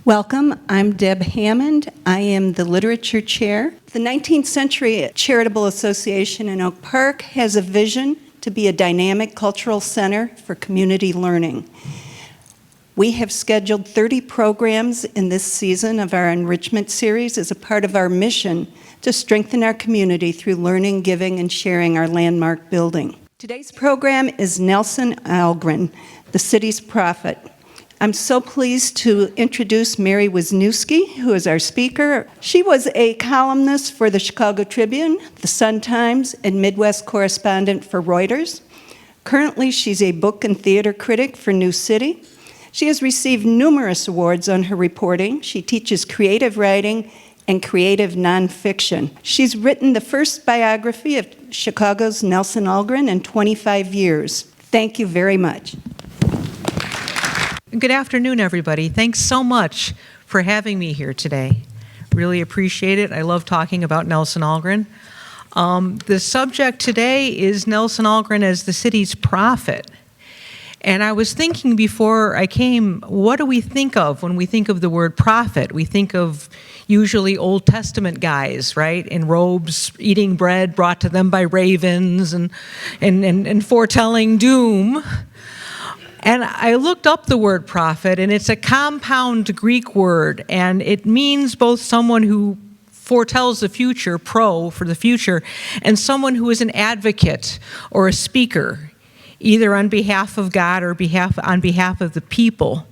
Welcome, I'm Deb Hammond. I am the Literature Chair. The 19th Century Charitable Association in Oak Park has a vision to be a dynamic cultural center for community learning. We have scheduled 30 programs in this season of our enrichment series as a part of our mission to strengthen our community through learning, giving, and sharing our landmark building. Today's program is Nelson Algren, the city's prophet. I'm so pleased to introduce Mary Wisniewski, who is our speaker. She was a columnist for the Chicago Tribune, the Sun-Times, and Midwest correspondent for Reuters. Currently, she's a book and theater critic for New City. She has received numerous awards on her reporting. She teaches creative writing and creative nonfiction. She's written the first biography of Chicago's Nelson Algren in 25 years. Thank you very much. Good afternoon, everybody. Thanks so much for having me here today. Really appreciate it. I love talking about Nelson Algren. The subject today is Nelson Algren as the city's prophet. And I was thinking before I came, what do we think of when we think of the word prophet? We think of usually Old Testament guys, right, in robes, eating bread brought to them by ravens and foretelling doom. And I looked up the word prophet, and it's a compound Greek word, and it means both someone who foretells the future, for the future, and someone who is an advocate or a speaker, either on behalf of God or on behalf of the people.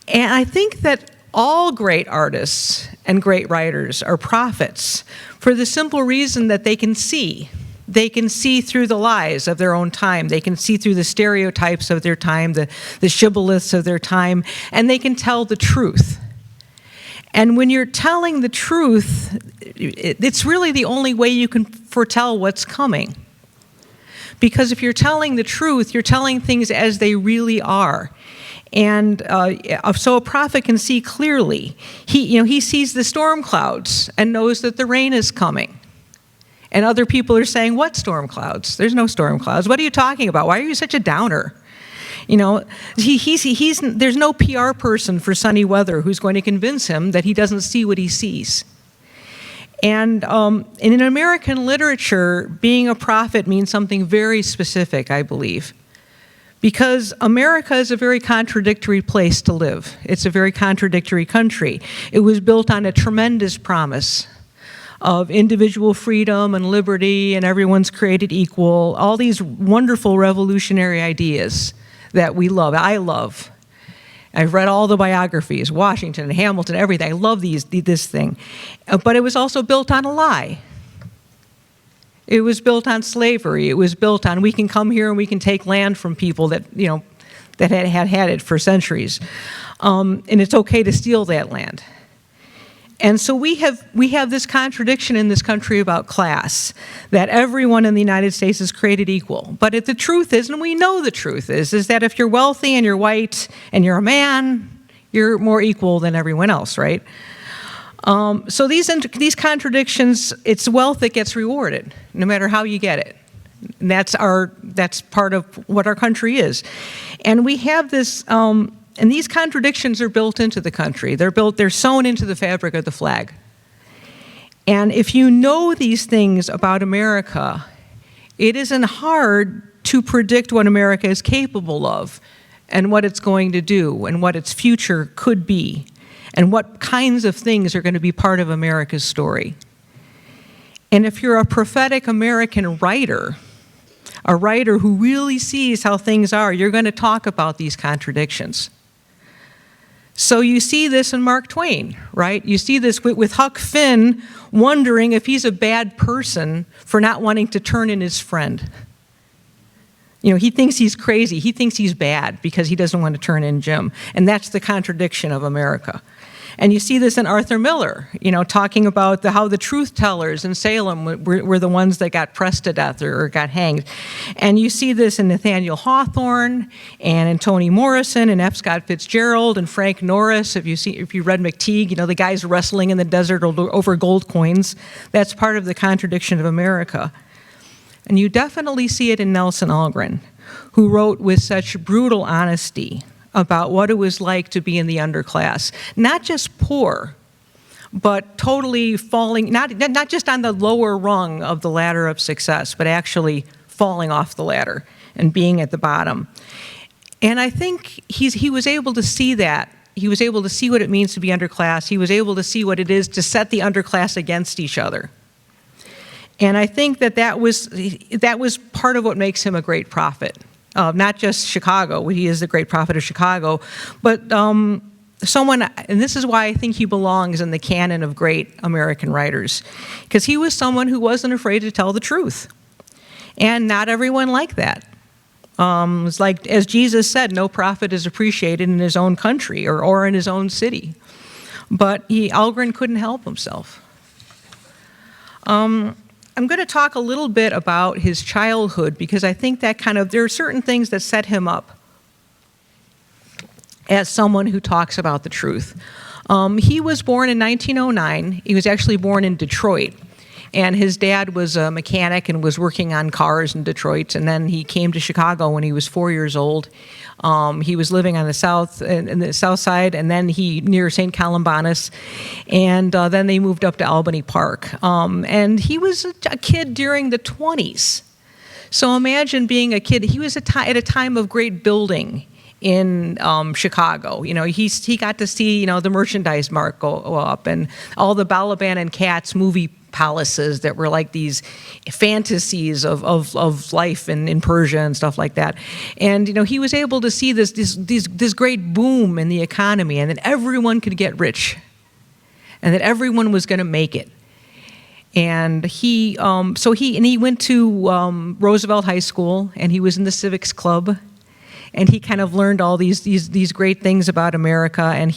And I think that all great artists and great writers are prophets for the simple reason that they can see. They can see through the lies of their own time. They can see through the stereotypes of their time, the shibboleths of their time, and they can tell the truth. And when you're telling the truth, it's really the only way you can foretell what's coming. Because if you're telling the truth, you're telling things as they really are. And so a prophet can see clearly. He sees the storm clouds and knows that the rain is coming. And other people are saying, what storm clouds? There's no storm clouds. What are you talking about? Why are you such a downer? You know, there's no PR person for sunny weather who's going to convince him that he doesn't see what he sees. And in American literature, being a prophet means something very specific, I believe. Because America is a very contradictory place to live. It's a very contradictory country. It was built on a tremendous promise of individual freedom and liberty and everyone's created equal, all these wonderful revolutionary ideas that we love. I love. I've read all the biographies, Washington and Hamilton, everything. I love this thing. But it was also built on a lie. It was built on slavery. It was built on we can come here and we can take land from people that, that had it for centuries. And it's okay to steal that land. And so we have this contradiction in this country about class, that everyone in the United States is created equal. But the truth is, and we know the truth is that if you're wealthy and you're white and you're a man, you're more equal than everyone else, right? So these contradictions, it's wealth that gets rewarded, no matter how you get it. And that's part of what our country is. And we have this. And these contradictions are built into the country. They're sewn into the fabric of the flag. And if you know these things about America, it isn't hard to predict what America is capable of and what it's going to do and what its future could be and what kinds of things are going to be part of America's story. And if you're a prophetic American writer, a writer who really sees how things are, you're going to talk about these contradictions. So you see this in Mark Twain, right? You see this with Huck Finn wondering if he's a bad person for not wanting to turn in his friend. He thinks he's crazy. He thinks he's bad because he doesn't want to turn in Jim. And that's the contradiction of America. And you see this in Arthur Miller, talking about how the truth tellers in Salem were the ones that got pressed to death or got hanged. And you see this in Nathaniel Hawthorne and in Toni Morrison and F. Scott Fitzgerald and Frank Norris. If you read McTeague, the guys wrestling in the desert over gold coins. That's part of the contradiction of America. And you definitely see it in Nelson Algren, who wrote with such brutal honesty about what it was like to be in the underclass. Not just poor, but totally falling, not just on the lower rung of the ladder of success, but actually falling off the ladder and being at the bottom. And I think he was able to see that. He was able to see what it means to be underclass. He was able to see what it is to set the underclass against each other. And I think that was part of what makes him a great prophet. Not just Chicago, he is the great prophet of Chicago, but someone, and this is why I think he belongs in the canon of great American writers, because he was someone who wasn't afraid to tell the truth. And not everyone liked that. It's like, as Jesus said, no prophet is appreciated in his own country or in his own city. But Algren couldn't help himself. I'm going to talk a little bit about his childhood because I think that there are certain things that set him up as someone who talks about the truth. He was born in 1909. He was actually born in Detroit. And his dad was a mechanic and was working on cars in Detroit. And then he came to Chicago when he was 4 years old. He was living on the south side, and then near St. Columbanus. And then they moved up to Albany Park. And he was a kid during the 20s. So imagine being a kid. He was at a time of great building in Chicago. He got to see, the merchandise mart go up, and all the Balaban and Katz movie palaces that were like these fantasies of life in Persia and stuff like that. And he was able to see this great boom in the economy, and that everyone could get rich, and that everyone was going to make it. And he went to Roosevelt High School, and he was in the civics club. And he kind of learned all these great things about America. And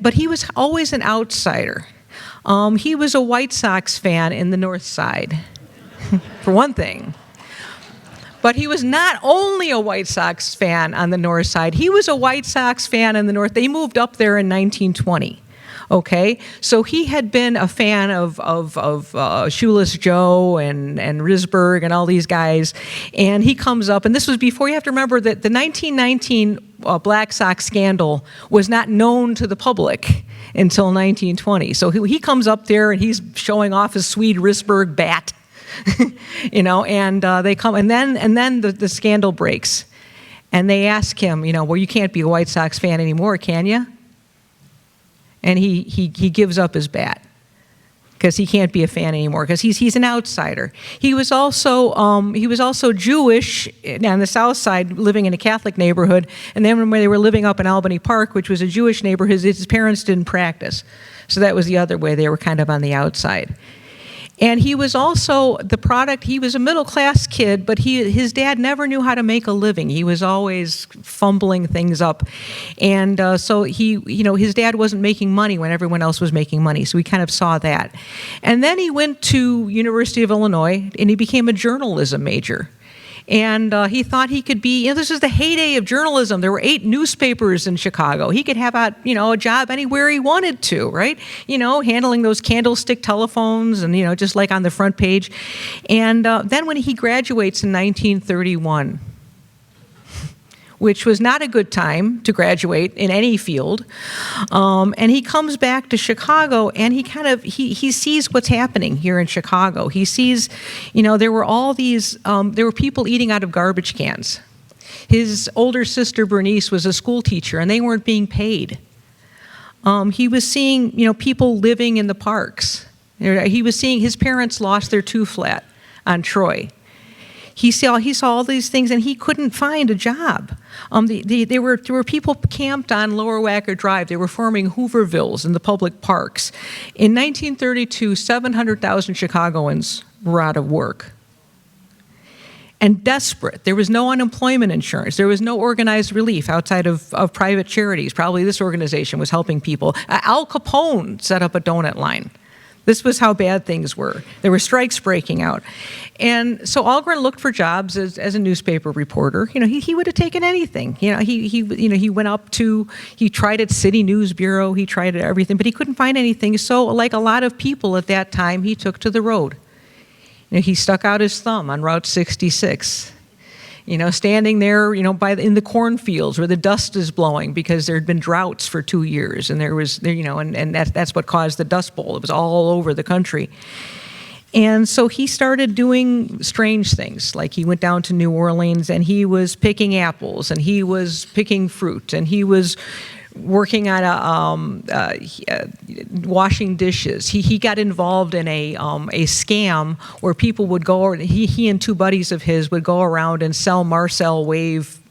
but he was always an outsider. He was a White Sox fan in the North Side, for one thing. But he was not only a White Sox fan on the North Side. He was a White Sox fan in the North. They moved up there in 1920. Okay, so he had been a fan of Shoeless Joe and Risberg and all these guys, and he comes up, and this was before. You have to remember that the 1919 Black Sox scandal was not known to the public until 1920. So he comes up there and he's showing off his Swede Risberg bat, and they come, and then the scandal breaks, and they ask him, well, you can't be a White Sox fan anymore, can you? And he gives up his bat because he can't be a fan anymore because he's an outsider. He was also Jewish on the South Side, living in a Catholic neighborhood. And then when they were living up in Albany Park, which was a Jewish neighborhood, his parents didn't practice, so that was the other way. They were kind of on the outside. And he was also the product. He was a middle-class kid, but his dad never knew how to make a living. He was always fumbling things up, and so his dad wasn't making money when everyone else was making money. So we kind of saw that. And then he went to University of Illinois, and he became a journalism major. And he thought he could be, this is the heyday of journalism. There were 8 newspapers in Chicago. He could have a job anywhere he wanted to, right? Handling those candlestick telephones and, just like on the front page. And then when he graduates in 1931, which was not a good time to graduate in any field. And he comes back to Chicago, and he sees what's happening here in Chicago. He sees, there were people eating out of garbage cans. His older sister, Bernice, was a school teacher, and they weren't being paid. He was seeing, people living in the parks. He was seeing his parents lost their 2-flat on Troy. He saw all these things, and he couldn't find a job. There were people camped on Lower Wacker Drive. They were forming Hoovervilles in the public parks. In 1932, 700,000 Chicagoans were out of work. And desperate. There was no unemployment insurance. There was no organized relief outside of private charities. Probably this organization was helping people. Al Capone set up a donut line. This was how bad things were. There were strikes breaking out. And so Algren looked for jobs as a newspaper reporter. He would have taken anything. He went up to, he tried at City News Bureau, he tried at everything, but he couldn't find anything. So like a lot of people at that time, he took to the road. He stuck out his thumb on Route 66. standing there, in the cornfields where the dust is blowing because there had been droughts for 2 years, and and that's what caused the Dust Bowl. It was all over the country. And so he started doing strange things, like he went down to New Orleans and he was picking apples and he was picking fruit and he was working on washing dishes. He got involved in a scam where people would go, he and 2 buddies of his would go around and sell Marcel Wave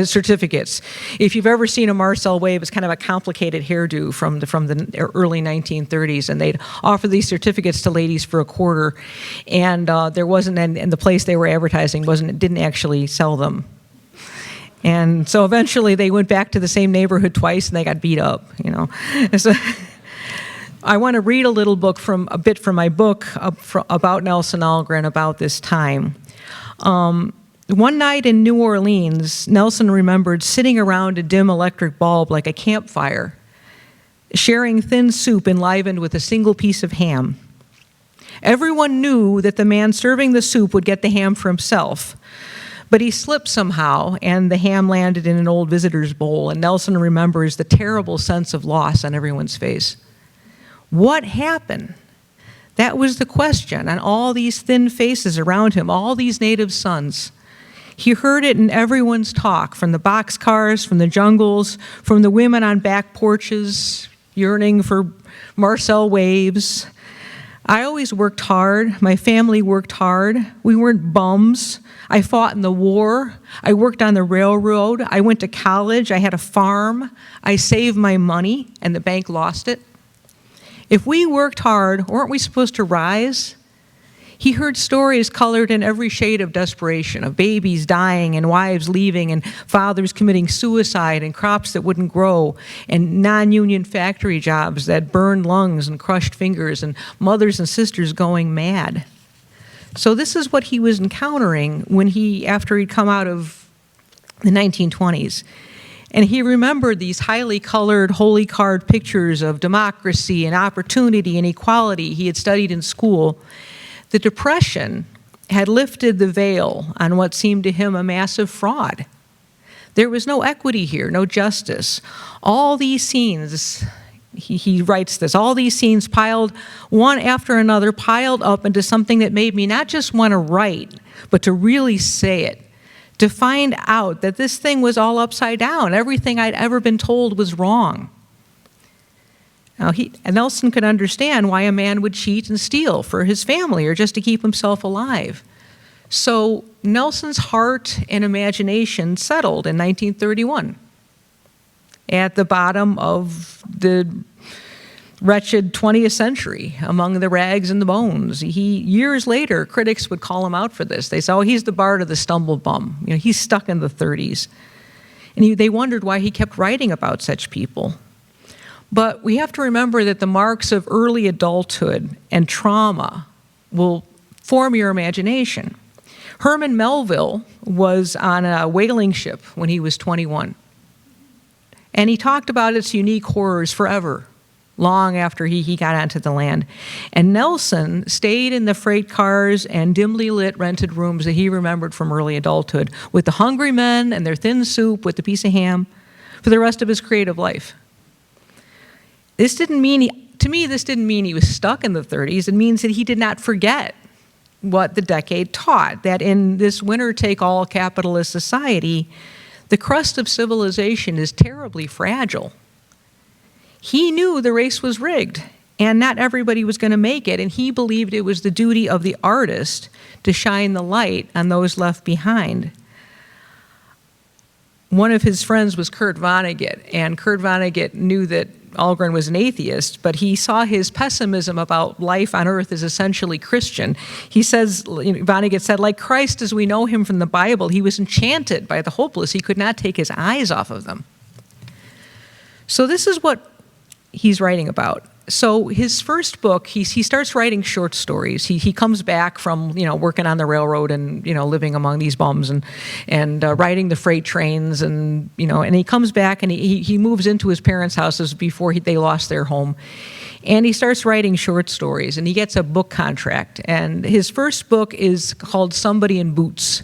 certificates. If you've ever seen a Marcel Wave, it's kind of a complicated hairdo from the early 1930s, and they'd offer these certificates to ladies for $0.25, and there wasn't, and the place they were advertising didn't actually sell them. And so eventually they went back to the same neighborhood twice, and they got beat up. So I want to read a bit from my book about Nelson Algren about this time. One night in New Orleans, Nelson remembered sitting around a dim electric bulb like a campfire, sharing thin soup enlivened with a single piece of ham. Everyone knew that the man serving the soup would get the ham for himself, but he slipped somehow, and the ham landed in an old visitor's bowl, and Nelson remembers the terrible sense of loss on everyone's face. What happened? That was the question on all these thin faces around him, all these native sons. He heard it in everyone's talk, from the boxcars, from the jungles, from the women on back porches, yearning for Marcel Waves. I always worked hard. My family worked hard. We weren't bums. I fought in the war. I worked on the railroad. I went to college. I had a farm. I saved my money, and the bank lost it. If we worked hard, weren't we supposed to rise? He heard stories colored in every shade of desperation, of babies dying and wives leaving and fathers committing suicide and crops that wouldn't grow and non-union factory jobs that burned lungs and crushed fingers and mothers and sisters going mad. So this is what he was encountering after he'd come out of the 1920s. And he remembered these highly colored, holy card pictures of democracy and opportunity and equality he had studied in school. The Depression had lifted the veil on what seemed to him a massive fraud. There was no equity here, no justice. All these scenes, he writes this, all these scenes piled one after another, piled up into something that made me not just want to write, but to really say it, to find out that this thing was all upside down. Everything I'd ever been told was wrong. Now, Nelson could understand why a man would cheat and steal for his family or just to keep himself alive. So Nelson's heart and imagination settled in 1931 at the bottom of the wretched 20th century, among the rags and the bones. Years later, critics would call him out for this. They said, oh, he's the Bard of the stumble bum. He's stuck in the 30s. And they wondered why he kept writing about such people. But we have to remember that the marks of early adulthood and trauma will form your imagination. Herman Melville was on a whaling ship when he was 21. And he talked about its unique horrors forever, long after he got onto the land. And Nelson stayed in the freight cars and dimly lit rented rooms that he remembered from early adulthood with the hungry men and their thin soup with the piece of ham for the rest of his creative life. This didn't mean he was stuck in the 30s. It means that he did not forget what the decade taught, that in this winner-take-all capitalist society, the crust of civilization is terribly fragile. He knew the race was rigged, and not everybody was going to make it, and he believed it was the duty of the artist to shine the light on those left behind. One of his friends was Kurt Vonnegut, and Kurt Vonnegut knew that Algren was an atheist, but he saw his pessimism about life on earth as essentially Christian. He says, Vonnegut said, like Christ as we know him from the Bible, he was enchanted by the hopeless. He could not take his eyes off of them. So this is what he's writing about. So his first book, he starts writing short stories. He comes back from working on the railroad and living among these bums and riding the freight trains and he comes back and he moves into his parents' houses before they lost their home, and he starts writing short stories and he gets a book contract, and his first book is called Somebody in Boots.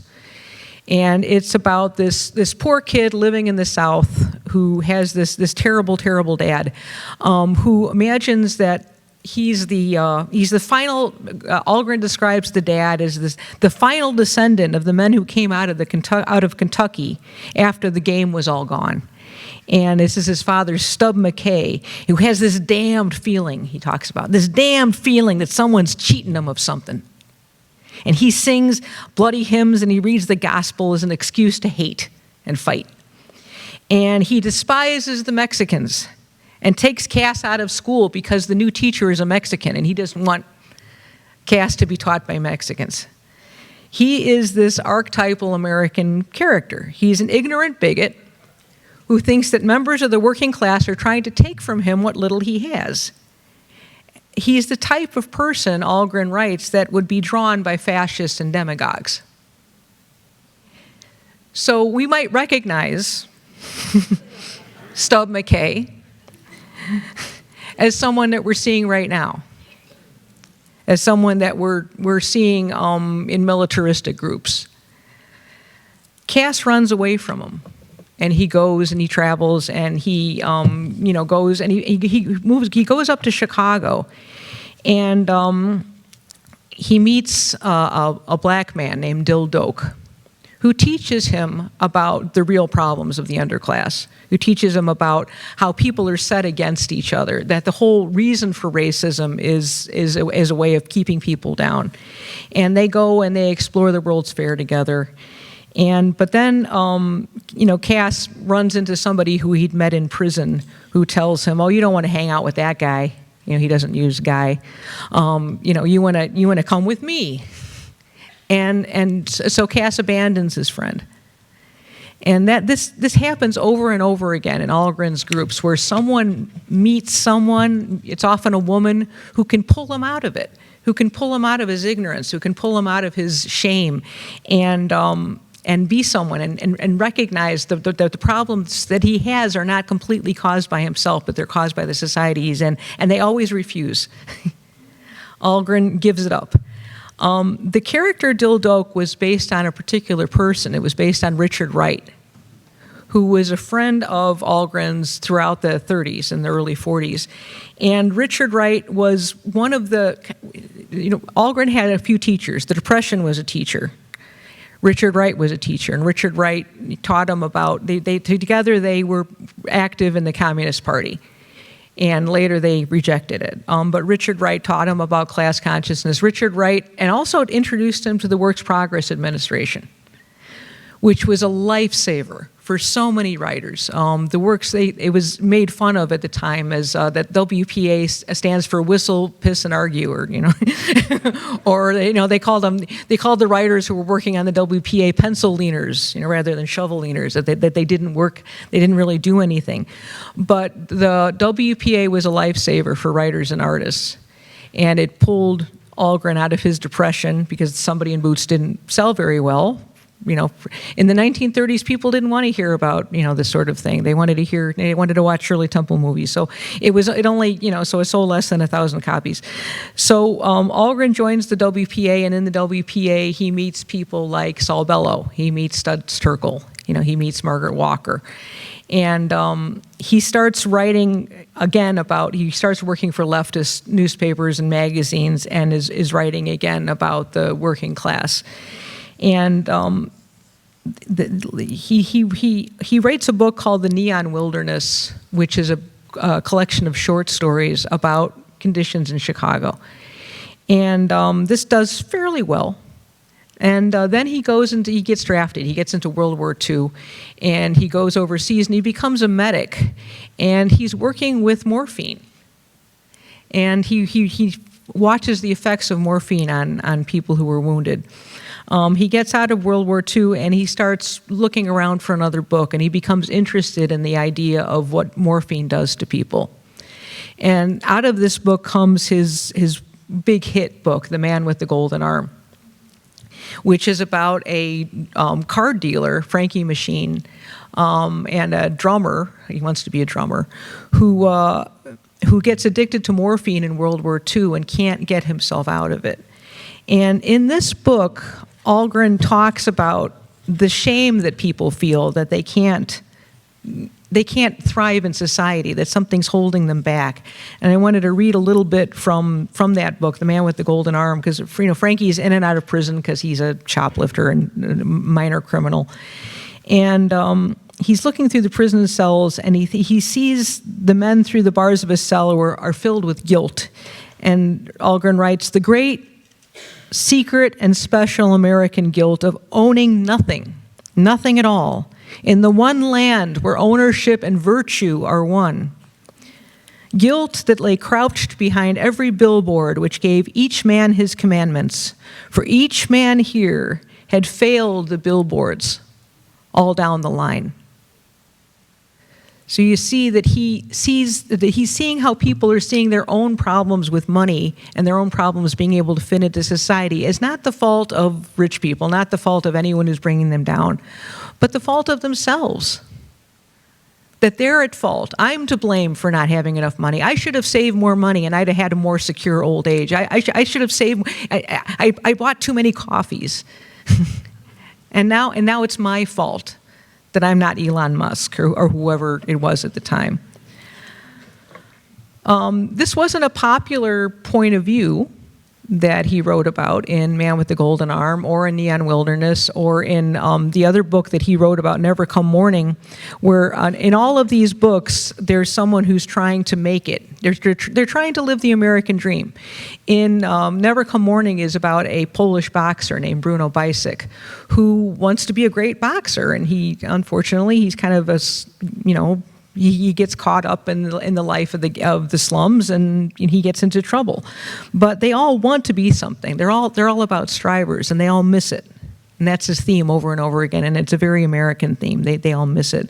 And it's about this poor kid living in the South who has this terrible, terrible dad, who imagines that he's the final. Algren describes the dad as the final descendant of the men who came out of Kentucky after the game was all gone. And this is his father, Stub McKay, who has this damned feeling, he talks about, this damned feeling that someone's cheating him of something. And he sings bloody hymns and he reads the gospel as an excuse to hate and fight. And he despises the Mexicans and takes Cass out of school because the new teacher is a Mexican and he doesn't want Cass to be taught by Mexicans. He is this archetypal American character. He's an ignorant bigot who thinks that members of the working class are trying to take from him what little he has. He's the type of person, Algren writes, that would be drawn by fascists and demagogues. So we might recognize Stub McKay as someone that we're seeing right now, as someone that we're seeing in militaristic groups. Cass runs away from him. And he goes and he travels and he, goes and he goes up to Chicago, and he meets a black man named Dill Doak, who teaches him about the real problems of the underclass, who teaches him about how people are set against each other, that the whole reason for racism is a way of keeping people down. And they go and they explore the World's Fair together. But then, Cass runs into somebody who he'd met in prison who tells him, "Oh, you don't want to hang out with that guy. He doesn't use guy. You want to come with me." And so Cass abandons his friend. And this happens over and over again in Algren's groups, where someone meets someone, it's often a woman, who can pull him out of it, who can pull him out of his ignorance, who can pull him out of his shame, and be someone and recognize the problems that he has are not completely caused by himself, but they're caused by the society he's in, and they always refuse. Algren gives it up. The character Dill Doak was based on a particular person. It was based on Richard Wright, who was a friend of Algren's throughout the 30s and the early 40s. And Richard Wright was one of the, Algren had a few teachers. The Depression was a teacher. Richard Wright was a teacher, and Richard Wright taught him about, together they were active in the Communist Party, and later they rejected it. But Richard Wright taught him about class consciousness. Richard Wright, and also introduced him to the Works Progress Administration, which was a lifesaver for so many writers. The works, it was made fun of at the time as that WPA stands for whistle, piss, and argue, or or they called the writers who were working on the WPA pencil leaners, rather than shovel leaners. That they didn't work, they didn't really do anything. But the WPA was a lifesaver for writers and artists, and it pulled Algren out of his depression because Somebody in Boots didn't sell very well. In the 1930s, people didn't want to hear about, this sort of thing. They wanted to watch Shirley Temple movies. So it sold less than 1,000 copies. So Algren joins the WPA, and in the WPA, he meets people like Saul Bellow. He meets Studs Terkel. He meets Margaret Walker. And he starts writing again he starts working for leftist newspapers and magazines, and is writing again about the working class. And he writes a book called The Neon Wilderness, which is a collection of short stories about conditions in Chicago. And this does fairly well. And then he gets drafted. He gets into World War II, and he goes overseas, and he becomes a medic, and he's working with morphine. And he watches the effects of morphine on people who were wounded. He gets out of World War II, and he starts looking around for another book, and he becomes interested in the idea of what morphine does to people. And out of this book comes his big hit book, The Man with the Golden Arm, which is about a card dealer, Frankie Machine, and a drummer, he wants to be a drummer, who gets addicted to morphine in World War II and can't get himself out of it. And in this book, Algren talks about the shame that people feel that they can't thrive in society, that something's holding them back. And I wanted to read a little bit from that book, The Man with the Golden Arm, because Frankie's in and out of prison because he's a shoplifter and a minor criminal. And he's looking through the prison cells, and he sees the men through the bars of his cell are filled with guilt. And Algren writes, "The great, secret, and special American guilt of owning nothing, nothing at all, in the one land where ownership and virtue are one. Guilt that lay crouched behind every billboard which gave each man his commandments, for each man here had failed the billboards all down the line." So you see that he's seeing how people are seeing their own problems with money and their own problems being able to fit into society as not the fault of rich people, not the fault of anyone who's bringing them down, but the fault of themselves. That they're at fault. I'm to blame for not having enough money. I should have saved more money and I'd have had a more secure old age. I should have saved, I bought too many coffees. and now it's my fault that I'm not Elon Musk or whoever it was at the time. This wasn't a popular point of view that he wrote about in Man with the Golden Arm or in Neon Wilderness or in the other book that he wrote about, Never Come Morning, where in all of these books, there's someone who's trying to make it. They're trying to live the American dream. In Never Come Morning is about a Polish boxer named Bruno Bicek who wants to be a great boxer, and unfortunately, he's kind of he gets caught up in the life of the slums, and he gets into trouble. But they all want to be something. They're all about strivers, and they all miss it. And that's his theme over and over again, and it's a very American theme. They all miss it.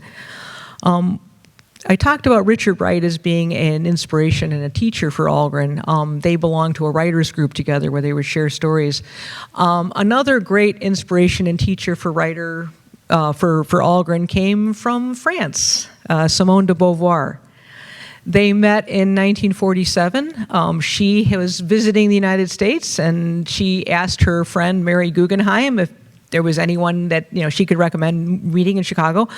I talked about Richard Wright as being an inspiration and a teacher for Algren. They belonged to a writers group together where they would share stories. Another great inspiration and teacher for Algren came from France, Simone de Beauvoir. They met in 1947. She was visiting the United States, and she asked her friend Mary Guggenheim if there was anyone that she could recommend reading in Chicago.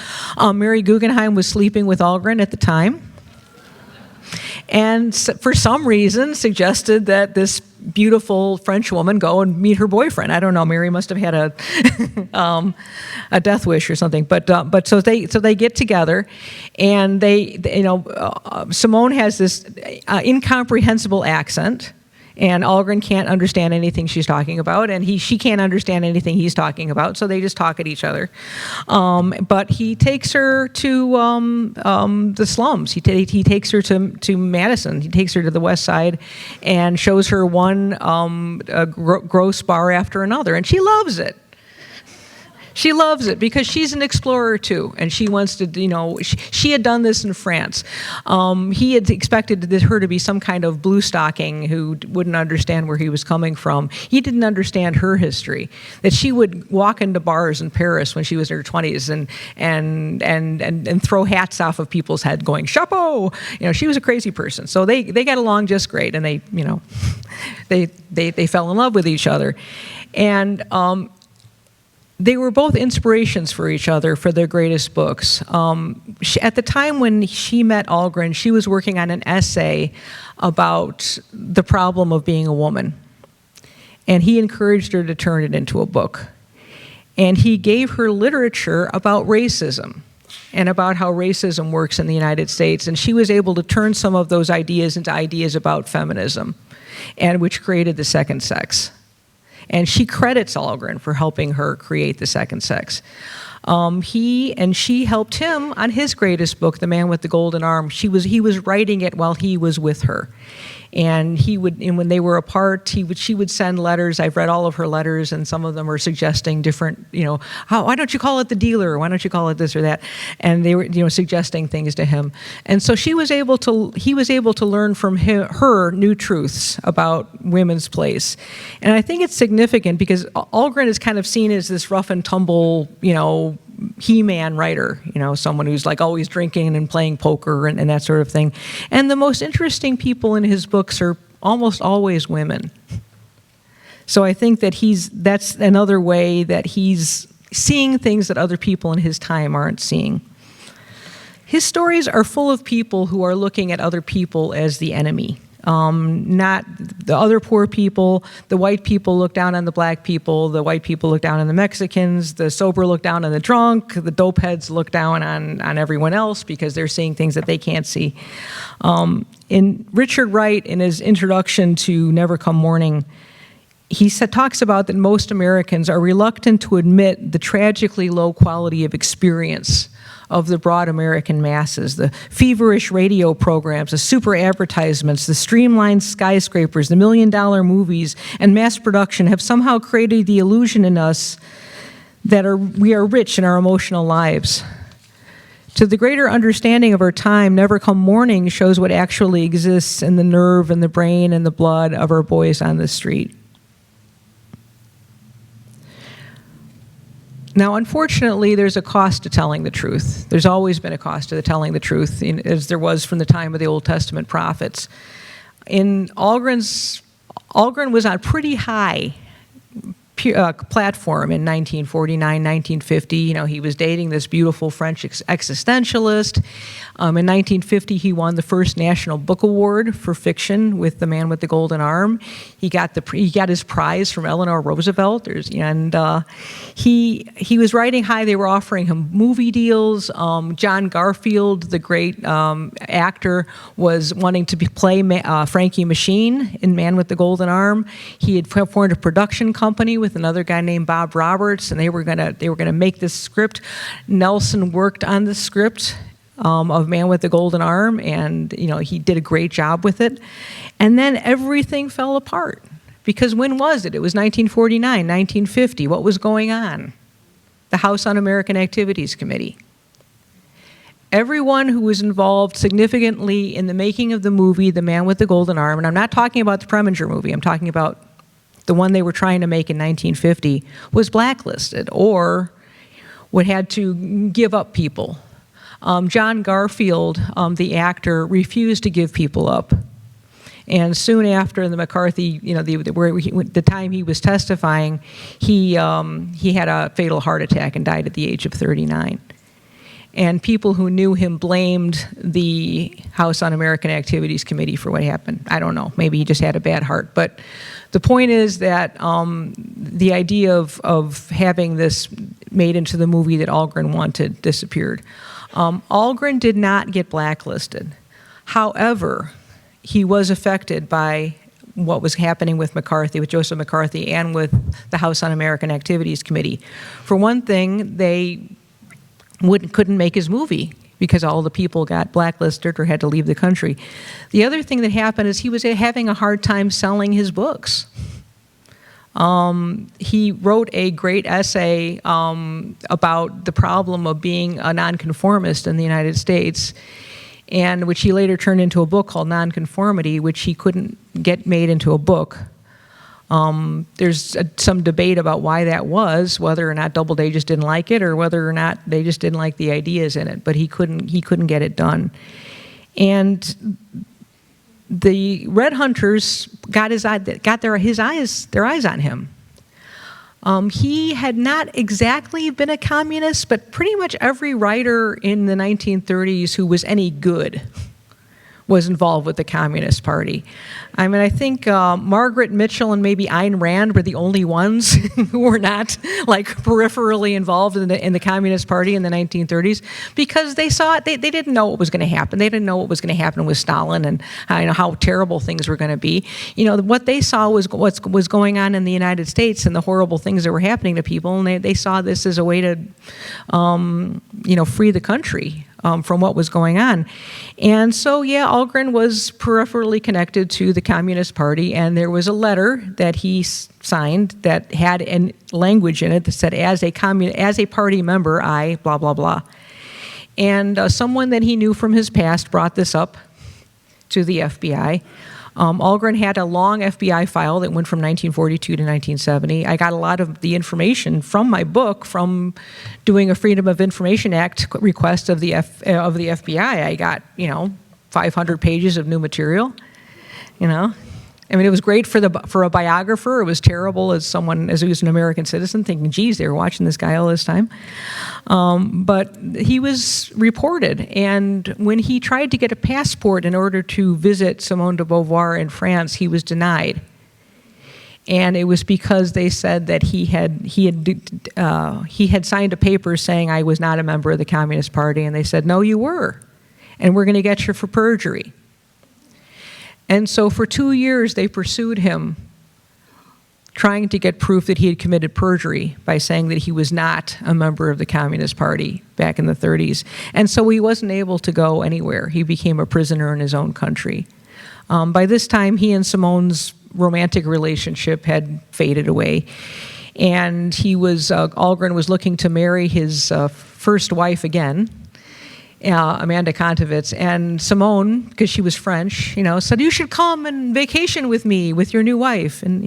Mary Guggenheim was sleeping with Algren at the time, and for some reason suggested that this beautiful French woman go and meet her boyfriend. I don't know. Mary must have had a death wish or something. But so they get together, and Simone has this incomprehensible accent. And Algren can't understand anything she's talking about, and she can't understand anything he's talking about, so they just talk at each other. But he takes her to the slums. He takes her to Madison. He takes her to the West Side and shows her one gross bar after another, and she loves it. She loves it because she's an explorer too, and she wants to, she had done this in France. He had expected her to be some kind of blue stocking who wouldn't understand where he was coming from. He didn't understand her history, that she would walk into bars in Paris when she was in her 20s and throw hats off of people's heads going, "Chapeau!" She was a crazy person. So they got along just great, and they fell in love with each other. And they were both inspirations for each other for their greatest books. At the time when she met Algren, she was working on an essay about the problem of being a woman. And he encouraged her to turn it into a book. And he gave her literature about racism and about how racism works in the United States. And she was able to turn some of those ideas into ideas about feminism, and which created the second sex. And she credits Algren for helping her create the second sex. He and she helped him on his greatest book, The Man with the Golden Arm. He was writing it while he was with her. And when they were apart, she would send letters. I've read all of her letters, and some of them are suggesting different, why don't you call it The Dealer? Why don't you call it this or that? And they were, suggesting things to him. And so he was able to learn from her new truths about women's place. And I think it's significant because Algren is kind of seen as this rough and tumble, He-Man writer, someone who's like always drinking and playing poker and that sort of thing. And the most interesting people in his books are almost always women. So I think that that's another way that he's seeing things that other people in his time aren't seeing. His stories are full of people who are looking at other people as the enemy. Not the other poor people. The white people look down on the black people. The white people look down on the Mexicans. The sober look down on the drunk. The dope heads look down on everyone else because they're seeing things that they can't see. In Richard Wright, in his introduction to Never Come Morning, he talks about that most Americans are reluctant to admit the tragically low quality of experience of the broad American masses. The feverish radio programs, the super advertisements, the streamlined skyscrapers, the million-dollar movies, and mass production have somehow created the illusion in us that we are rich in our emotional lives. To the greater understanding of our time, Never Come Morning shows what actually exists in the nerve and the brain and the blood of our boys on the street. Now, unfortunately, there's a cost to telling the truth. There's always been a cost to telling the truth, as there was from the time of the Old Testament prophets. Algren was on a pretty high platform in 1949, 1950. You know, he was dating this beautiful French existentialist. In 1950, he won the first National Book Award for fiction with The Man with the Golden Arm. He got his prize from Eleanor Roosevelt. He was riding high. They were offering him movie deals. John Garfield, the great actor, was wanting to play Frankie Machine in Man with the Golden Arm. He had formed a production company with another guy named Bob Roberts, and they were gonna make this script. Nelson worked on the script of Man with the Golden Arm, and he did a great job with it. And then everything fell apart. Because when was it? It was 1949, 1950. What was going on? The House Un-American Activities Committee. Everyone who was involved significantly in the making of the movie The Man with the Golden Arm, and I'm not talking about the Preminger movie, I'm talking about the one they were trying to make in 1950, was blacklisted or had to give up people. John Garfield, the actor, refused to give people up. And soon after the McCarthy, the time he was testifying, he had a fatal heart attack and died at the age of 39. And people who knew him blamed the House Un-American Activities Committee for what happened. I don't know, maybe he just had a bad heart. But the point is that the idea of having this made into the movie that Algren wanted disappeared. Algren did not get blacklisted. However, he was affected by what was happening with McCarthy, with Joseph McCarthy, and with the House Un-American Activities Committee. For one thing, they couldn't make his movie because all the people got blacklisted or had to leave the country. The other thing that happened is he was having a hard time selling his books. He wrote a great essay about the problem of being a nonconformist in the United States, and which he later turned into a book called Nonconformity, which he couldn't get made into a book. There's some debate about why that was, whether or not Doubleday just didn't like it, or whether or not they just didn't like the ideas in it. But he couldn't get it done. And the Red Hunters got their eyes on him. He had not exactly been a communist, but pretty much every writer in the 1930s who was any good was involved with the Communist Party. I mean, I think Margaret Mitchell and maybe Ayn Rand were the only ones who were not like peripherally involved in the Communist Party in the 1930s, because they saw it. They didn't know what was going to happen. They didn't know what was going to happen with Stalin and how terrible things were going to be. What they saw was what was going on in the United States and the horrible things that were happening to people, and they saw this as a way to, free the country from what was going on. And so, Algren was peripherally connected to the Communist Party, and there was a letter that he signed that had a language in it that said, as a party member, I blah, blah, blah. And someone that he knew from his past brought this up to the FBI. Algren had a long FBI file that went from 1942 to 1970. I got a lot of the information from my book from doing a Freedom of Information Act request of the FBI. I got 500 pages of new material. I mean, it was great for a biographer. It was terrible as he was an American citizen, thinking, geez, they were watching this guy all this time. But he was reported, and when he tried to get a passport in order to visit Simone de Beauvoir in France, he was denied. And it was because they said that he had signed a paper saying, I was not a member of the Communist Party, and they said, no, you were, and we're going to get you for perjury. And so for 2 years, they pursued him, trying to get proof that he had committed perjury by saying that he was not a member of the Communist Party back in the 30s. And so he wasn't able to go anywhere. He became a prisoner in his own country. By this time, he and Simone's romantic relationship had faded away. And Algren was looking to marry his first wife again, Amanda Kontovitz, and Simone, because she was French, said, you should come and vacation with me, with your new wife, and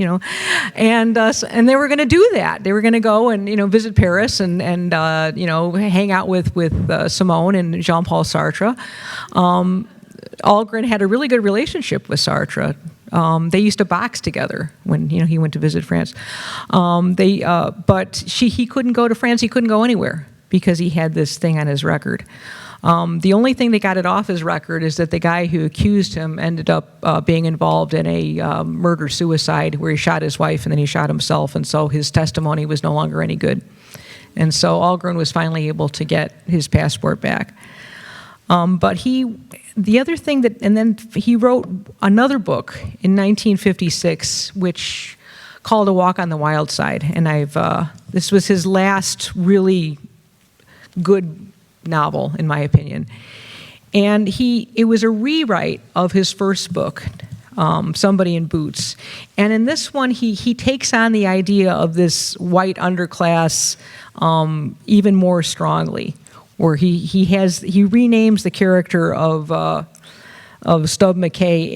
and they were going to do that. They were going to go and visit Paris and hang out with Simone and Jean-Paul Sartre. Algren had a really good relationship with Sartre. They used to box together when he went to visit France. But he couldn't go to France. He couldn't go anywhere because he had this thing on his record. The only thing that got it off his record is that the guy who accused him ended up being involved in a murder-suicide where he shot his wife and then he shot himself, and so his testimony was no longer any good. And so Algren was finally able to get his passport back. But the other thing then he wrote another book in 1956, which called A Walk on the Wild Side, and this was his last really good novel, in my opinion. And it was a rewrite of his first book, Somebody in Boots. And in this one, he takes on the idea of this white underclass even more strongly, where he renames the character of Stub McKay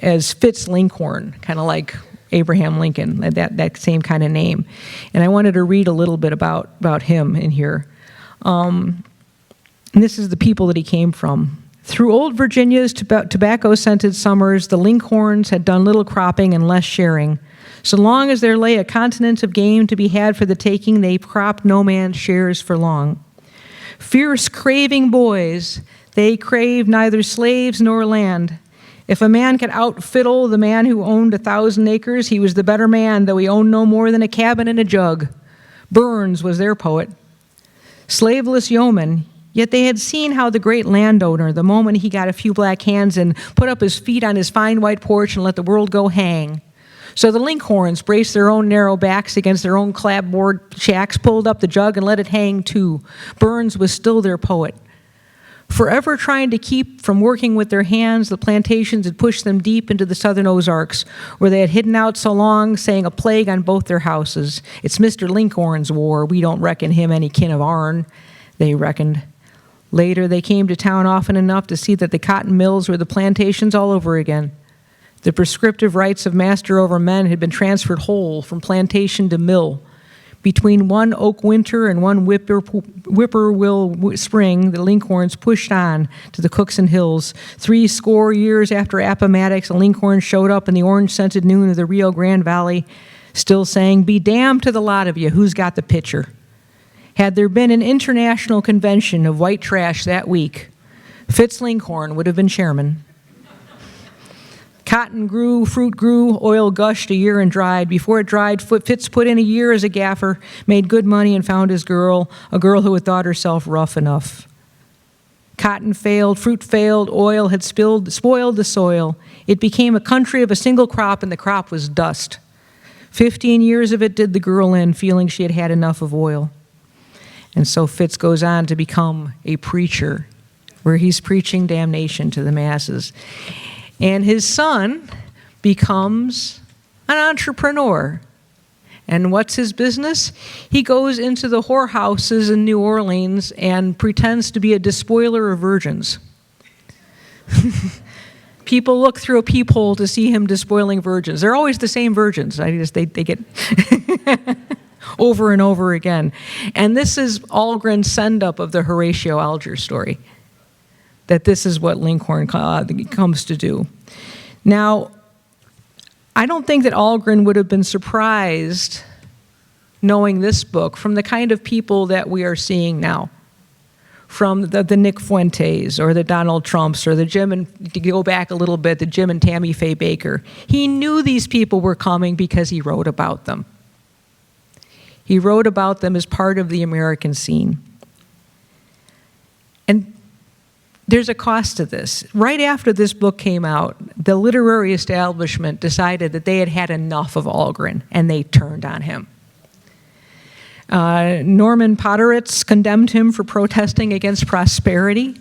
as Fitz Lincoln, kind of like Abraham Lincoln, that same kind of name. And I wanted to read a little bit about him in here. And this is the people that he came from. Through old Virginia's tobacco-scented summers, the Linkhorns had done little cropping and less sharing. So long as there lay a continent of game to be had for the taking, they cropped no man's shares for long. Fierce, craving boys, they craved neither slaves nor land. If a man could outfiddle the man who owned 1,000 acres, he was the better man, though he owned no more than a cabin and a jug. Burns was their poet. Slaveless yeomen, yet they had seen how the great landowner, the moment he got a few black hands and put up his feet on his fine white porch and let the world go hang. So the Linkhorns braced their own narrow backs against their own clapboard shacks, pulled up the jug and let it hang too. Burns was still their poet. Forever trying to keep from working with their hands, the plantations had pushed them deep into the southern Ozarks, where they had hidden out so long, saying a plague on both their houses. It's Mr. Linkhorn's war. We don't reckon him any kin of ourn, they reckoned. Later, they came to town often enough to see that the cotton mills were the plantations all over again. The prescriptive rights of master over men had been transferred whole from plantation to mill. Between one oak winter and one whippoorwill spring, the Linkhorns pushed on to the Cookson Hills. 70 years after Appomattox, the Linkhorns showed up in the orange-scented noon of the Rio Grande Valley, still saying, "Be damned to the lot of you, who's got the pitcher?" Had there been an international convention of white trash that week, Fitz Linkhorn would have been chairman. Cotton grew, fruit grew, oil gushed a year and dried. Before it dried, Fitz put in a year as a gaffer, made good money and found his girl, a girl who had thought herself rough enough. Cotton failed, fruit failed, oil had spoiled the soil. It became a country of a single crop, and the crop was dust. 15 years of it did the girl in, feeling she had had enough of oil. And so Fitz goes on to become a preacher, where he's preaching damnation to the masses. And his son becomes an entrepreneur. And what's his business? He goes into the whorehouses in New Orleans and pretends to be a despoiler of virgins. People look through a peephole to see him despoiling virgins. They're always the same virgins. They get over and over again. And this is Algren's send-up of the Horatio Alger story, that this is what Linkhorn comes to do. Now, I don't think that Algren would have been surprised, knowing this book, from the kind of people that we are seeing now. From the Nick Fuentes or the Donald Trumps or the Jim and, to go back a little bit, the Jim and Tammy Faye Baker. He knew these people were coming because he wrote about them. He wrote about them as part of the American scene. And there's a cost to this. Right after this book came out, the literary establishment decided that they had had enough of Algren, and they turned on him. Norman Podhoretz condemned him for protesting against prosperity.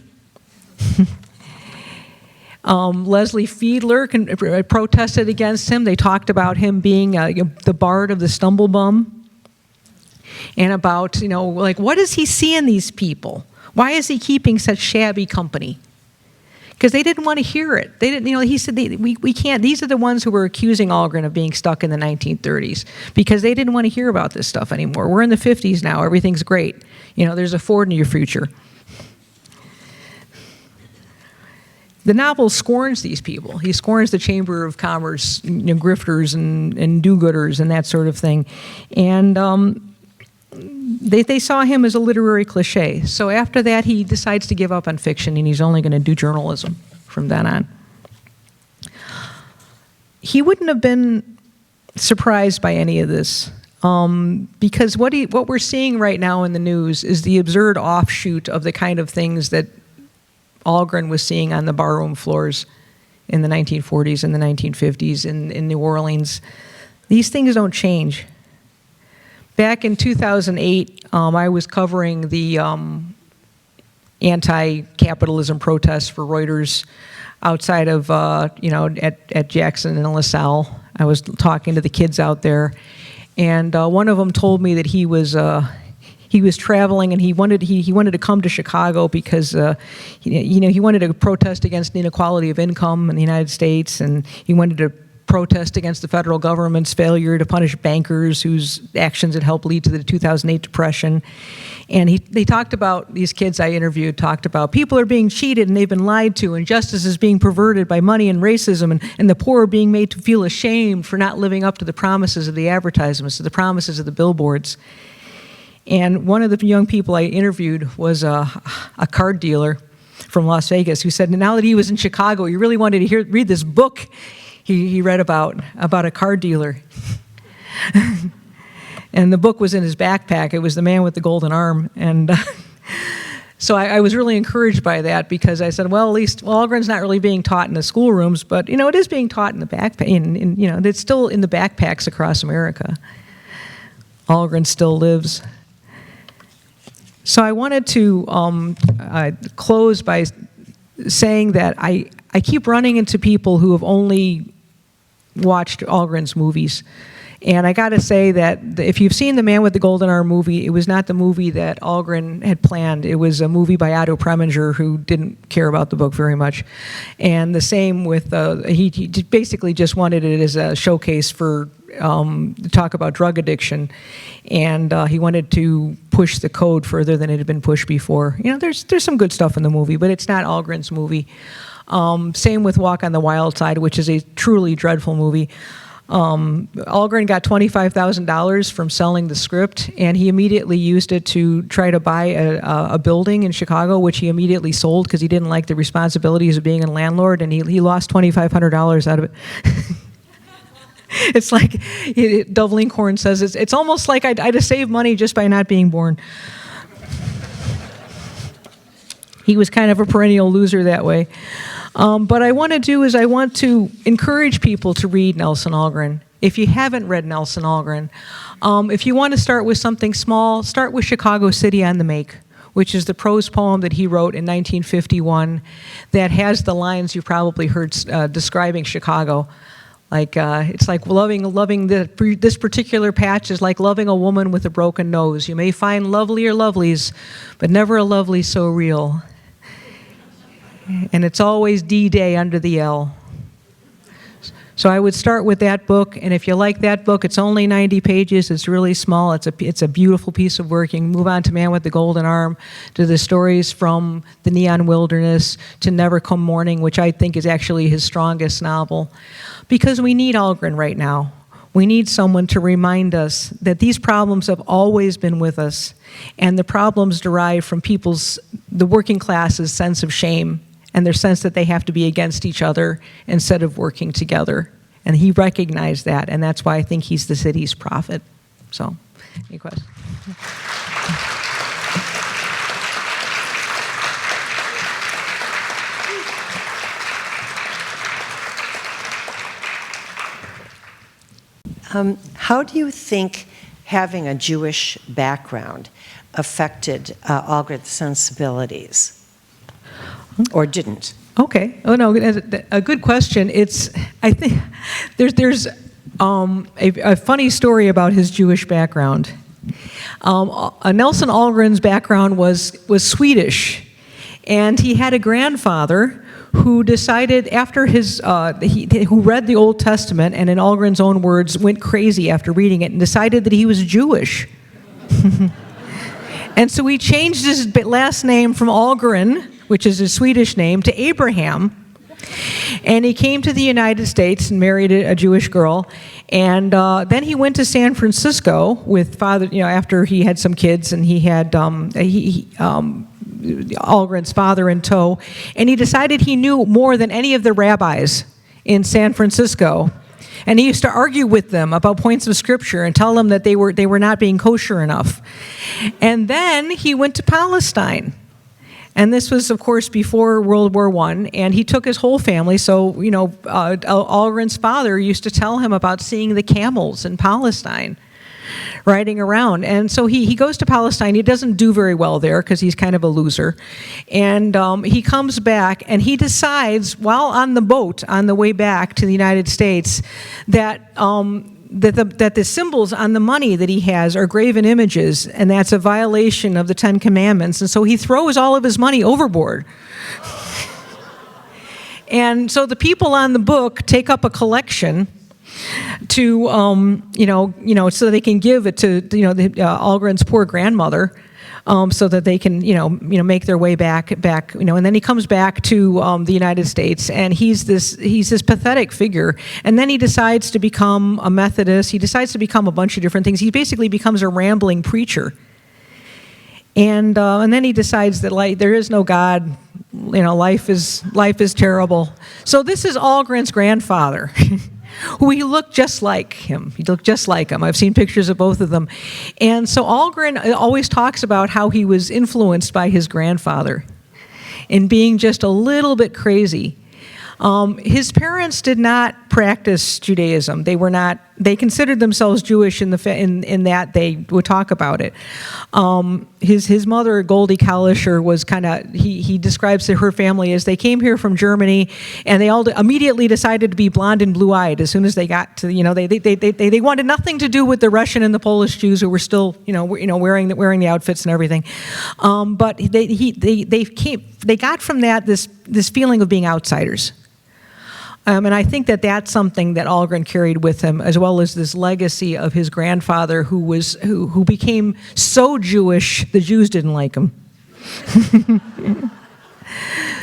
Leslie Fiedler protested against him. They talked about him being the bard of the stumblebum, and about, like, what does he see in these people? Why is he keeping such shabby company? Because they didn't want to hear it. They didn't, he said, we can't. These are the ones who were accusing Algren of being stuck in the 1930s because they didn't want to hear about this stuff anymore. We're in the 50s now. Everything's great. There's a Ford in your future. The novel scorns these people. He scorns the Chamber of Commerce, grifters and do-gooders and that sort of thing. And they saw him as a literary cliche. So after that, he decides to give up on fiction, and he's only going to do journalism from then on. He wouldn't have been surprised by any of this, because what we're seeing right now in the news is the absurd offshoot of the kind of things that Algren was seeing on the barroom floors in the 1940s and the 1950s in New Orleans. These things don't change. Back in 2008, I was covering the anti-capitalism protests for Reuters outside of, at Jackson and LaSalle. I was talking to the kids out there, and one of them told me that he was traveling, and he wanted to come to Chicago because he wanted to protest against the inequality of income in the United States, and he wanted to protest against the federal government's failure to punish bankers whose actions had helped lead to the 2008 Depression. And they talked about, these kids I interviewed talked about, people are being cheated and they've been lied to, and justice is being perverted by money and racism, and the poor are being made to feel ashamed for not living up to the promises of the advertisements, to the promises of the billboards. And one of the young people I interviewed was a card dealer from Las Vegas who said now that he was in Chicago, he really wanted to read this book he read about a car dealer. And the book was in his backpack. It was The Man with the Golden Arm. And so I was really encouraged by that, because I said, well, at least Algren's not really being taught in the schoolrooms, but it is being taught in the backpack. It's still in the backpacks across America. Algren still lives. So I wanted to close by saying that I keep running into people who have only watched Algren's movies. And I got to say that if you've seen The Man with the Golden Arm movie, it was not the movie that Algren had planned. It was a movie by Otto Preminger, who didn't care about the book very much. And the same with, he basically just wanted it as a showcase for to talk about drug addiction. And he wanted to push the code further than it had been pushed before. There's some good stuff in the movie, but it's not Algren's movie. Same with Walk on the Wild Side, which is a truly dreadful movie. Algren got $25,000 from selling the script, and he immediately used it to try to buy a building in Chicago, which he immediately sold because he didn't like the responsibilities of being a landlord, and he lost $2,500 out of it. It's like, Dove Linkhorn says, it's almost like I'd have saved money just by not being born. He was kind of a perennial loser that way. But I want to encourage people to read Nelson Algren. If you haven't read Nelson Algren, if you want to start with something small, start with Chicago City on the Make, which is the prose poem that he wrote in 1951 that has the lines you probably heard describing Chicago. Like, it's like loving this particular patch is like loving a woman with a broken nose. You may find lovelier lovelies, but never a lovely so real. And it's always D-Day under the L. So I would start with that book, and if you like that book, it's only 90 pages, it's really small, it's a beautiful piece of work. You can move on to Man with the Golden Arm, to the stories from The Neon Wilderness, to Never Come Morning, which I think is actually his strongest novel. Because we need Algren right now. We need someone to remind us that these problems have always been with us, and the problems derive from the working class's sense of shame and their sense that they have to be against each other instead of working together. And he recognized that, and that's why I think he's the city's prophet. So, any questions? How do you think having a Jewish background affected Algren's sensibilities, or didn't? Okay. Oh no, a good question. I think there's a funny story about his Jewish background. Nelson Algren's background was Swedish, and he had a grandfather who decided after who read the Old Testament and in Algren's own words went crazy after reading it and decided that he was Jewish. And so he changed his last name from Algren, which is his Swedish name, to Abraham. And he came to the United States and married a Jewish girl. And then he went to San Francisco with father, after he had some kids, and he had Algren's father in tow, and he decided he knew more than any of the rabbis in San Francisco. And he used to argue with them about points of scripture and tell them that they were not being kosher enough. And then he went to Palestine. And this was, of course, before World War I, and he took his whole family. So, Algren's father used to tell him about seeing the camels in Palestine riding around. And so he goes to Palestine. He doesn't do very well there because he's kind of a loser. And he comes back, and he decides, while on the boat on the way back to the United States, that the symbols on the money that he has are graven images, and that's a violation of the Ten Commandments. And so he throws all of his money overboard. And so the people on the book take up a collection to, so they can give it to, Algren's poor grandmother, so that they can, make their way back, and then he comes back to the United States, and he's this pathetic figure, and then he decides to become a Methodist. He decides to become a bunch of different things. He basically becomes a rambling preacher, and then he decides that there is no God. Life is terrible. So this is Algren's grandfather. Who he looked just like him. He looked just like him. I've seen pictures of both of them. And so Algren always talks about how he was influenced by his grandfather in being just a little bit crazy. His parents did not practice Judaism. They considered themselves Jewish in that they would talk about it. His mother, Goldie Kalischer, was he describes her family as they came here from Germany, and they all immediately decided to be blonde and blue-eyed as soon as they got to, they wanted nothing to do with the Russian and the Polish Jews who were still, wearing the outfits and everything. But they got from that this feeling of being outsiders. And I think that that's something that Algren carried with him, as well as this legacy of his grandfather, who became so Jewish the Jews didn't like him.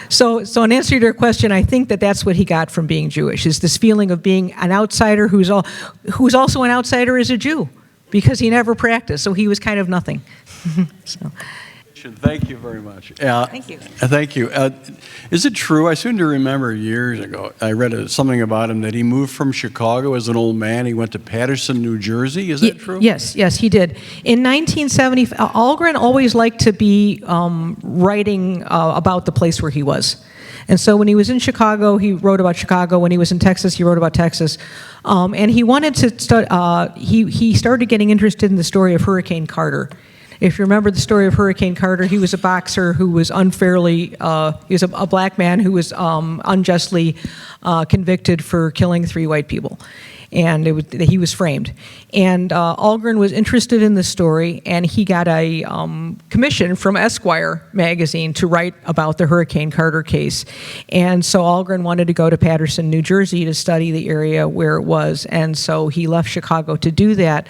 So in answer to your question, I think that that's what he got from being Jewish, is this feeling of being an outsider who's also an outsider as a Jew, because he never practiced, so he was kind of nothing. So. Thank you very much. Thank you. Thank you. Is it true? I seem to remember years ago, I read something about him that he moved from Chicago as an old man. He went to Paterson, New Jersey. Is that true? Yes, he did. In 1970, Algren always liked to be writing about the place where he was. And so when he was in Chicago, he wrote about Chicago. When he was in Texas, he wrote about Texas. And he wanted to he started getting interested in the story of Hurricane Carter. If you remember the story of Hurricane Carter, he was a boxer who was unfairly, he was a black man who was unjustly convicted for killing 3 white people. and he was framed. And Algren was interested in the story, and he got a commission from Esquire magazine to write about the Hurricane Carter case. And so Algren wanted to go to Paterson, New Jersey to study the area where it was, and so he left Chicago to do that.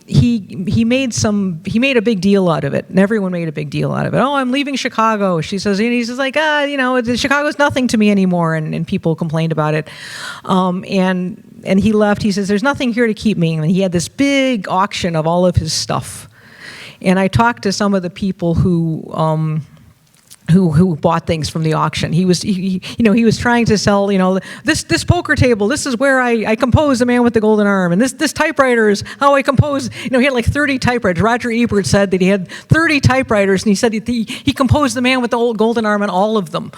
He made a big deal out of it, and everyone made a big deal out of it. Oh, I'm leaving Chicago, she says. And he's just like, Chicago's nothing to me anymore, and people complained about it. And he left. He says, there's nothing here to keep me. And he had this big auction of all of his stuff. And I talked to some of the people who bought things from the auction. He was trying to sell, this poker table. This is where I compose The Man with the Golden Arm, and this typewriter is how I compose. He had like 30 typewriters. Roger Ebert said that he had 30 typewriters, and he said he composed The Man with the Golden Arm on all of them.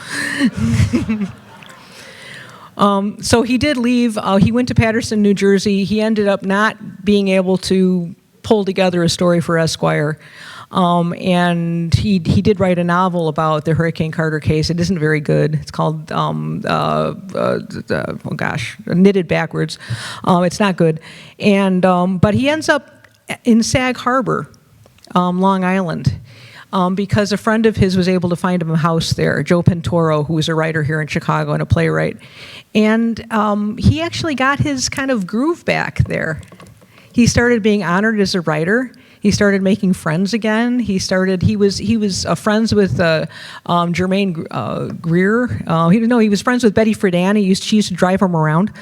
So he did leave. He went to Paterson, New Jersey. He ended up not being able to pull together a story for Esquire. And he did write a novel about the Hurricane Carter case. It isn't very good. It's called, Knitted Backwards. It's not good. And, but he ends up in Sag Harbor, Long Island, because a friend of his was able to find him a house there, Joe Pentoro, who was a writer here in Chicago and a playwright. And he actually got his kind of groove back there. He started being honored as a writer. He started making friends again. He was friends with Germaine Greer. He was friends with Betty Friedan. She used to drive him around,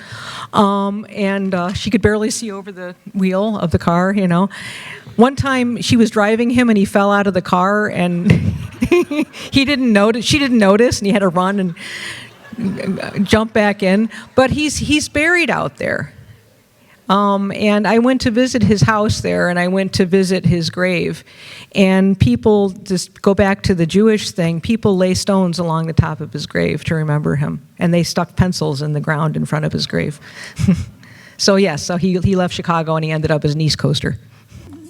and she could barely see over the wheel of the car. One time she was driving him and he fell out of the car, and he didn't notice. She didn't notice, and he had to run and jump back in. But he's buried out there. And I went to visit his house there, and I went to visit his grave. And people, just go back to the Jewish thing, people lay stones along the top of his grave to remember him. And they stuck pencils in the ground in front of his grave. So yes, he left Chicago and he ended up as an East Coaster.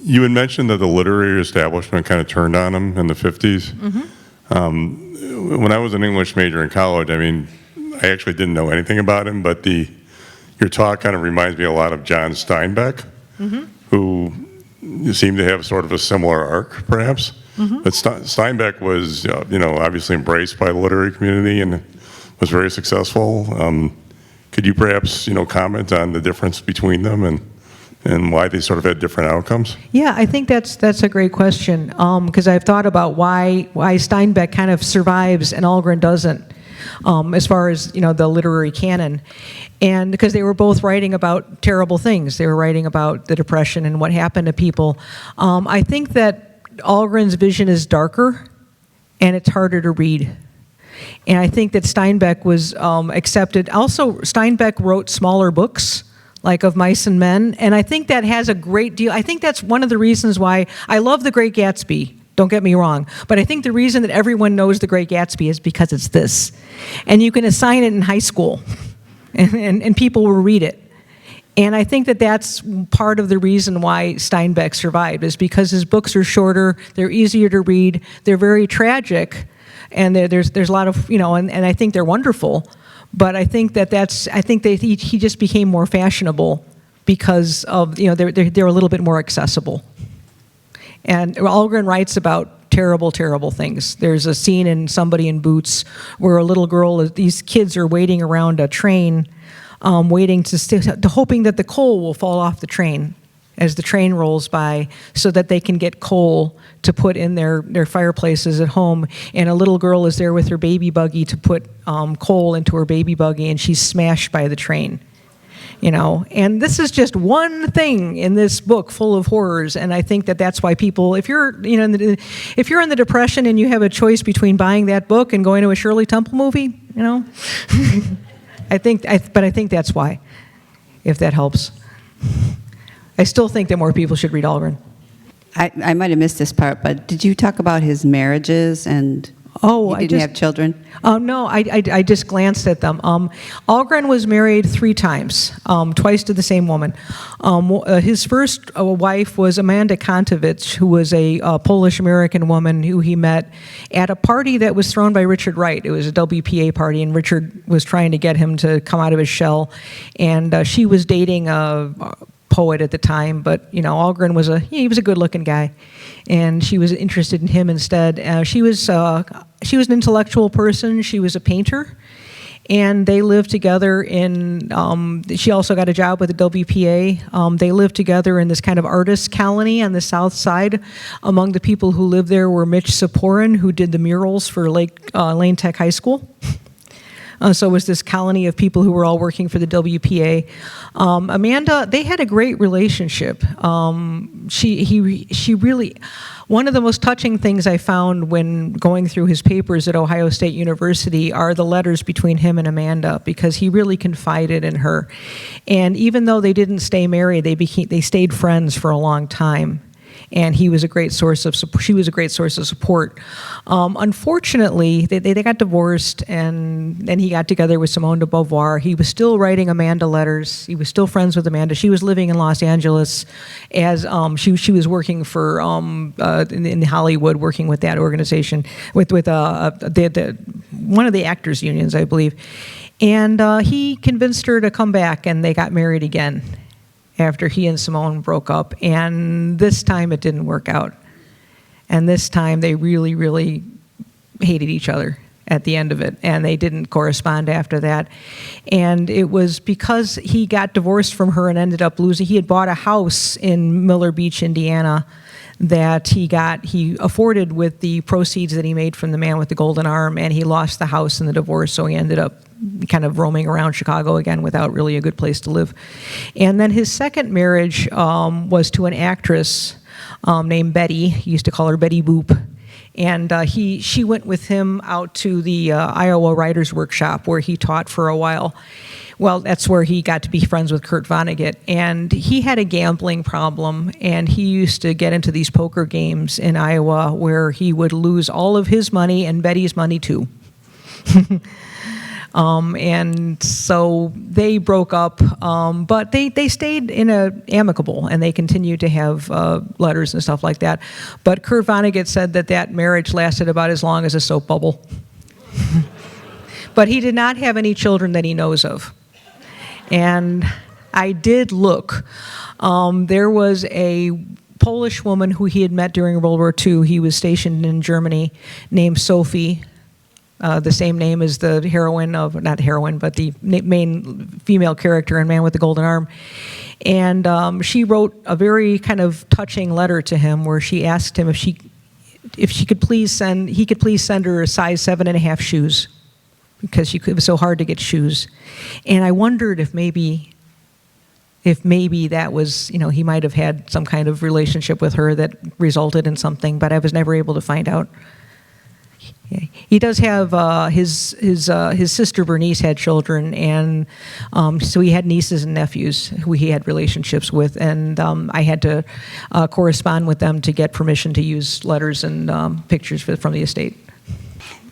You had mentioned that the literary establishment kind of turned on him in the 50s. Mm-hmm. When I was an English major in college, I actually didn't know anything about him, but your talk kind of reminds me a lot of John Steinbeck, mm-hmm. who seemed to have sort of a similar arc, perhaps. Mm-hmm. But Steinbeck was, obviously embraced by the literary community and was very successful. Could you perhaps, comment on the difference between them and why they sort of had different outcomes? Yeah, I think that's a great question, because I've thought about why Steinbeck kind of survives and Algren doesn't. As far as the literary canon, and because they were both writing about terrible things, they were writing about the Depression and what happened to people. I think that Algren's vision is darker, and it's harder to read. And I think that Steinbeck was accepted. Also, Steinbeck wrote smaller books, like Of Mice and Men, and I think that has a great deal. I think that's one of the reasons why I love The Great Gatsby. Don't get me wrong, but I think the reason that everyone knows The Great Gatsby is because it's this. And you can assign it in high school, and people will read it. And I think that that's part of the reason why Steinbeck survived, is because his books are shorter, they're easier to read, they're very tragic, and there's a lot of, and I think they're wonderful, but I think he just became more fashionable because of, they're a little bit more accessible. And Algren writes about terrible, terrible things. There's a scene in Somebody in Boots where a little girl, these kids are waiting around a train, hoping that the coal will fall off the train as the train rolls by so that they can get coal to put in their fireplaces at home. And a little girl is there with her baby buggy to put coal into her baby buggy, and she's smashed by the train. And this is just one thing in this book full of horrors, and I think that that's why people, if you're in the Depression and you have a choice between buying that book and going to a Shirley Temple movie, I think that's why, if that helps. I still think that more people should read Algren. I might have missed this part, but did you talk about his marriages and Oh, You didn't have children? No, I just glanced at them. Algren was married 3 times, twice to the same woman. His first wife was Amanda Kontowicz, who was a Polish-American woman who he met at a party that was thrown by Richard Wright. It was a WPA party, and Richard was trying to get him to come out of his shell. And she was dating a poet at the time, but Algren was he was a good-looking guy, and she was interested in him instead. She was an intellectual person. She was a painter, and they lived together in. She also got a job with the WPA. They lived together in this kind of artist colony on the south side. Among the people who lived there were Mitch Saporin, who did the murals for Lane Tech High School. So it was this colony of people who were all working for the WPA. Amanda, they had a great relationship. She really, one of the most touching things I found when going through his papers at Ohio State University are the letters between him and Amanda, because he really confided in her. And even though they didn't stay married, they stayed friends for a long time. And he was a great source of support. She was a great source of support. Unfortunately, they got divorced, and then he got together with Simone de Beauvoir. He was still writing Amanda letters. He was still friends with Amanda. She was living in Los Angeles as she was working for in Hollywood, working with that organization with one of the actors' unions, I believe. And he convinced her to come back, and they got married again after he and Simone broke up, and this time it didn't work out. And this time they really, really hated each other at the end of it, and they didn't correspond after that. And it was because he got divorced from her and ended up losing. He had bought a house in Miller Beach, Indiana, that he afforded with the proceeds that he made from The Man with the Golden Arm, and he lost the house in the divorce, so he ended up kind of roaming around Chicago again without really a good place to live. And then his second marriage was to an actress named Betty. He used to call her Betty Boop. And she went with him out to the Iowa Writers Workshop, where he taught for a while. Well, that's where he got to be friends with Kurt Vonnegut. And he had a gambling problem, and he used to get into these poker games in Iowa where he would lose all of his money and Betty's money too. And so they broke up, but they stayed amicable, and they continued to have letters and stuff like that. But Kurt Vonnegut said that marriage lasted about as long as a soap bubble. But he did not have any children that he knows of. And I did look. There was a Polish woman who he had met during World War II. He was stationed in Germany, named Sophie. The same name as the heroine of, not heroine, but the main female character in Man with the Golden Arm. And she wrote a very kind of touching letter to him where she asked him if he could please send her a size 7.5 shoes, because it was so hard to get shoes. And I wondered if maybe that was, he might have had some kind of relationship with her that resulted in something, but I was never able to find out. He does have his sister Bernice had children, and so he had nieces and nephews who he had relationships with, and I had to correspond with them to get permission to use letters and pictures from the estate.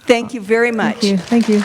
Thank you very much. Thank you.